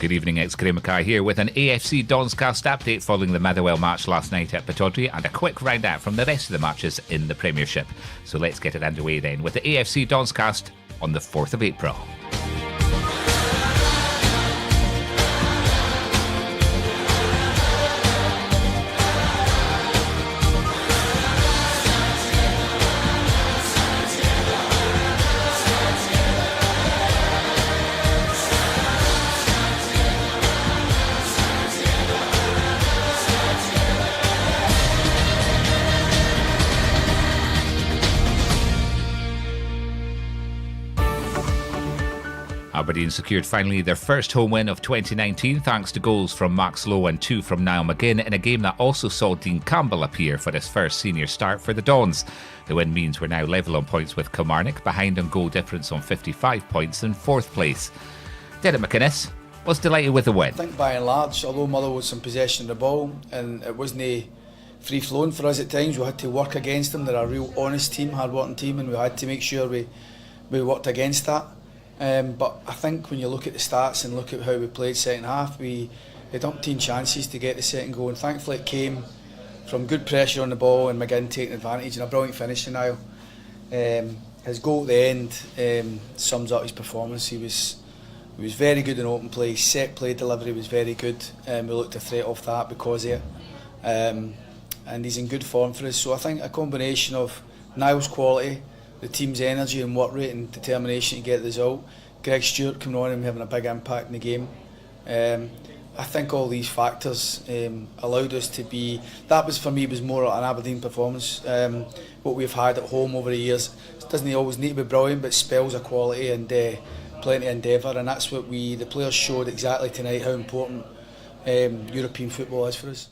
Good evening, it's Graeme Mackay here with an AFC DONScast update following the Motherwell match last night at Pittodrie and a quick roundup from the rest of the matches in the Premiership. So let's get it underway then with the AFC DONScast on the 4th of April. Aberdeen secured finally their first home win of 2019 thanks to goals from Max Lowe and 2 from Niall McGinn in a game that also saw Dean Campbell appear for his first senior start for the Dons. The win means we're now level on points with Kilmarnock, behind on goal difference on 55 points in 4th place. Derek McInnes was delighted with the win. I think by and large, although Motherwell was in possession of the ball and it wasn't free flowing for us at times, we had to work against them. They're a real honest team, hard working team, and we had to make sure we worked against that. But I think when you look at the stats and look at how we played second half, we had umpteen chances to get the second goal, and thankfully it came from good pressure on the ball and McGinn taking advantage and a brilliant finish in Niall. His goal at the end sums up his performance. He was very good in open play. His set play delivery was very good. We looked a threat off that because of it. And he's in good form for us. So I think a combination of Niall's quality, the team's energy and work rate and determination to get the result, Greg Stewart coming on and having a big impact in the game. I think all these factors allowed us to be, that was for me was more an Aberdeen performance. What we've had at home over the years, it doesn't always need to be brilliant, but spells of quality and plenty of endeavour, and that's what the players showed exactly tonight, how important European football is for us.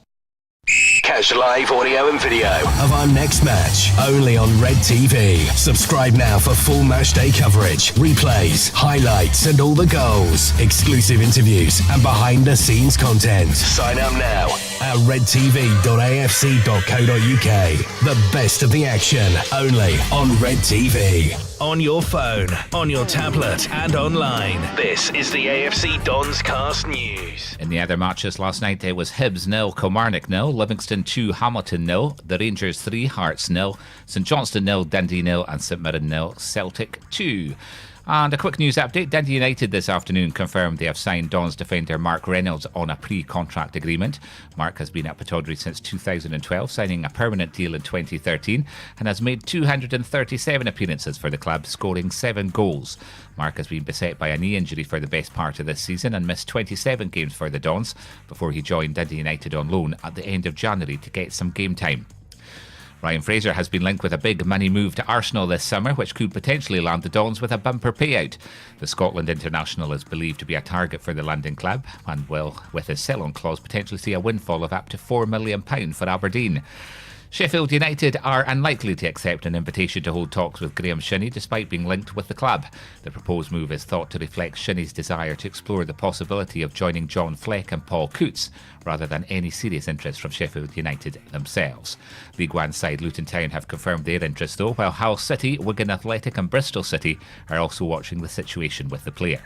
Catch live audio and video of our next match only on Red TV. Subscribe now for full match day coverage, replays, highlights and all the goals, exclusive interviews and behind the scenes content. Sign up now at redtv.afc.co.uk. The best of the action only on Red TV. On your phone, on your tablet and online. This is the AFC DONScast News. In the other matches last night, there was Hibs 0, Kilmarnock 0, Livingston 2, Hamilton 0, the Rangers 3, Hearts 0, St Johnstone 0, Dundee 0 and St Mirren 0, Celtic 2. And a quick news update. Dundee United this afternoon confirmed they have signed Dons defender Mark Reynolds on a pre-contract agreement. Mark has been at Pittodrie since 2012, signing a permanent deal in 2013 and has made 237 appearances for the club, scoring 7 goals. Mark has been beset by a knee injury for the best part of this season and missed 27 games for the Dons before he joined Dundee United on loan at the end of January to get some game time. Ryan Fraser has been linked with a big money move to Arsenal this summer, which could potentially land the Dons with a bumper payout. The Scotland international is believed to be a target for the London club and will, with his sell-on clause, potentially see a windfall of up to £4 million for Aberdeen. Sheffield United are unlikely to accept an invitation to hold talks with Graham Shinnie despite being linked with the club. The proposed move is thought to reflect Shinnie's desire to explore the possibility of joining John Fleck and Paul Coutts rather than any serious interest from Sheffield United themselves. League One side Luton Town have confirmed their interest though, while Hull City, Wigan Athletic and Bristol City are also watching the situation with the player.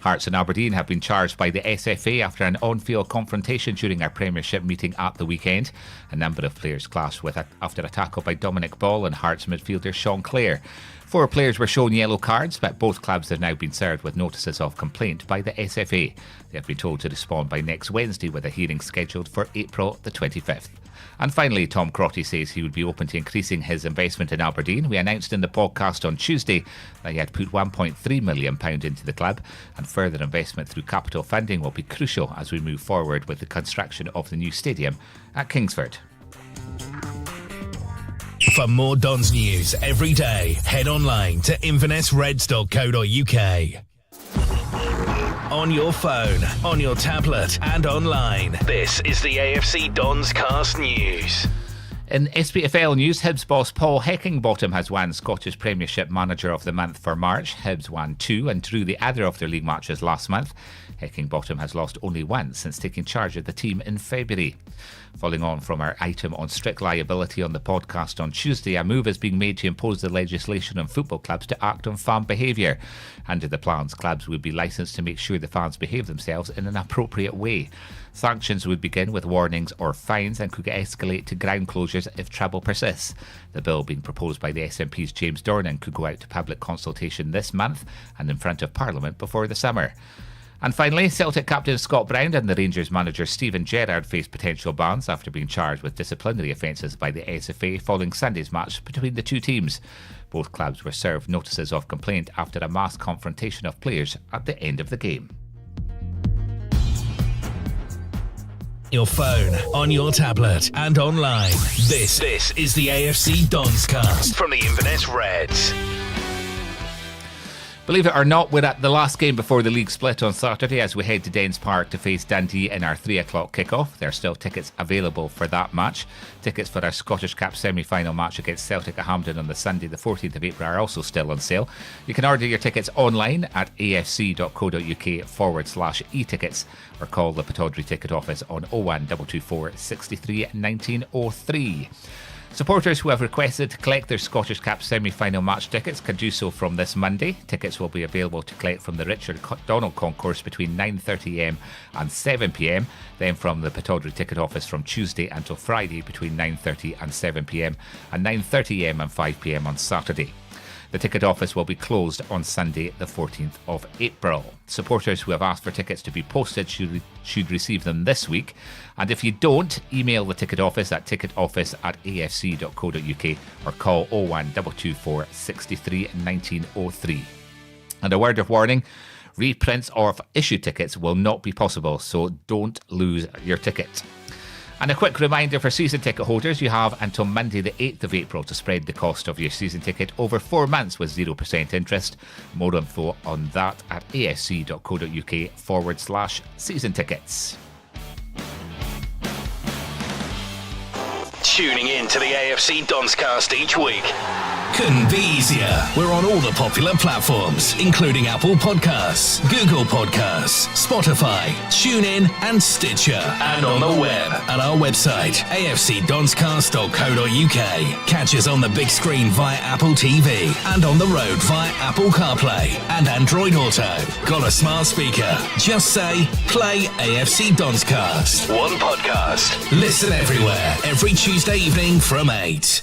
Hearts and Aberdeen have been charged by the SFA after an on-field confrontation during our Premiership meeting at the weekend. A number of players clashed after a tackle by Dominic Ball and Hearts midfielder Sean Clare. 4 players were shown yellow cards, but both clubs have now been served with notices of complaint by the SFA. They have been told to respond by next Wednesday with a hearing scheduled for April the 25th. And finally, Tom Crotty says he would be open to increasing his investment in Aberdeen. We announced in the podcast on Tuesday that he had put £1.3 million into the club, and further investment through capital funding will be crucial as we move forward with the construction of the new stadium at Kingsford. For more Dons news every day, head online to invernessreds.co.uk. On your phone, on your tablet and online. This is the AFC DONScast News. In SPFL news, Hibs boss Paul Heckingbottom has won Scottish Premiership Manager of the Month for March. Hibs won 2 and drew the other of their league matches last month. Heckingbottom has lost only once since taking charge of the team in February. Following on from our item on strict liability on the podcast on Tuesday, a move is being made to impose the legislation on football clubs to act on fan behaviour. Under the plans, clubs would be licensed to make sure the fans behave themselves in an appropriate way. Sanctions would begin with warnings or fines and could escalate to ground closures if trouble persists. The bill being proposed by the SNP's James Dornan could go out to public consultation this month and in front of Parliament before the summer. And finally, Celtic captain Scott Brown and the Rangers manager Stephen Gerrard face potential bans after being charged with disciplinary offences by the SFA following Sunday's match between the two teams. Both clubs were served notices of complaint after a mass confrontation of players at the end of the game. Your phone, on your tablet, and online. This is the AFC DONScast from the Inverness Reds. Believe it or not, we're at the last game before the league split on Saturday as we head to Dens Park to face Dundee in our 3 o'clock kickoff. There are still tickets available for that match. Tickets for our Scottish Cup semi-final match against Celtic at Hampden on the Sunday the 14th of April are also still on sale. You can order your tickets online at afc.co.uk/e-tickets or call the Pittodrie ticket office on 01224 63 1903. Supporters who have requested to collect their Scottish Cup semi-final match tickets can do so from this Monday. Tickets will be available to collect from the Richard Donald concourse between 9:30am and 7pm, then from the Pittodrie ticket office from Tuesday until Friday between 9:30 and 7pm, and 9:30am and 5pm on Saturday. The ticket office will be closed on Sunday the 14th of April. Supporters who have asked for tickets to be posted should receive them this week. And if you don't, email the ticket office at ticketoffice@afc.co.uk or call 01224 63 1903. And a word of warning, reprints of issue tickets will not be possible, so don't lose your ticket. And a quick reminder for season ticket holders, you have until Monday the 8th of April to spread the cost of your season ticket over 4 months with 0% interest. More info on that at afc.co.uk/season tickets. Tuning in to the AFC DONScast each week. Couldn't be easier. We're on all the popular platforms, including Apple Podcasts, Google Podcasts, Spotify, TuneIn, and Stitcher. And on the web at our website, afcdonscast.co.uk. Catch us on the big screen via Apple TV and on the road via Apple CarPlay and Android Auto. Got a smart speaker? Just say, play AFC DONScast. One podcast. Listen everywhere, every Tuesday evening from 8.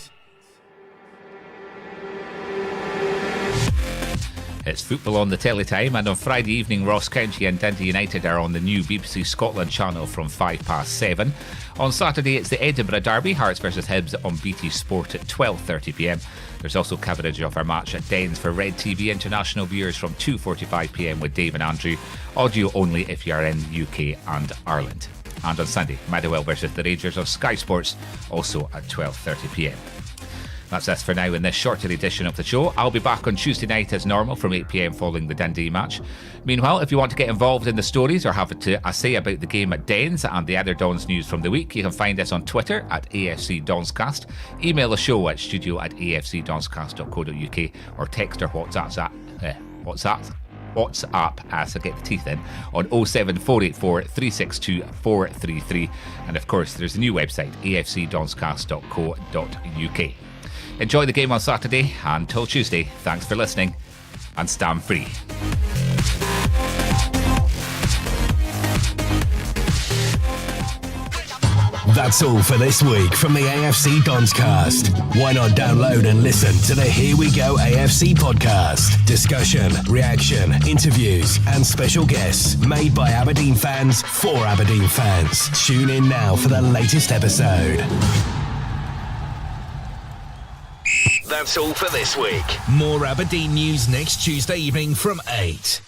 It's football on the Teletime, and on Friday evening Ross County and Dundee United are on the new BBC Scotland channel from 7:05. On Saturday it's the Edinburgh Derby, Hearts vs Hibs on BT Sport at 12:30pm. There's also coverage of our match at Dens for Red TV international viewers from 2:45pm with Dave and Andrew, audio only if you are in the UK and Ireland. And on Sunday, Motherwell vs the Rangers on Sky Sports, also at 12:30pm. That's us for now in this shorter edition of the show. I'll be back on Tuesday night as normal from 8pm following the Dundee match. Meanwhile, if you want to get involved in the stories or have a say about the game at Dens and the other Dons news from the week, you can find us on Twitter at AFC DONScast, email the show at studio@afcdonscast.co.uk or text or WhatsApp as I get the teeth in on 07484 362 433. And of course, there's a new website, afcdonscast.co.uk. Enjoy the game on Saturday. Until Tuesday, thanks for listening and stand free. That's all for this week from the AFC DONScast. Why not download and listen to the Here We Go AFC podcast? Discussion, reaction, interviews, and special guests made by Aberdeen fans for Aberdeen fans. Tune in now for the latest episode. That's all for this week. More Aberdeen news next Tuesday evening from 8.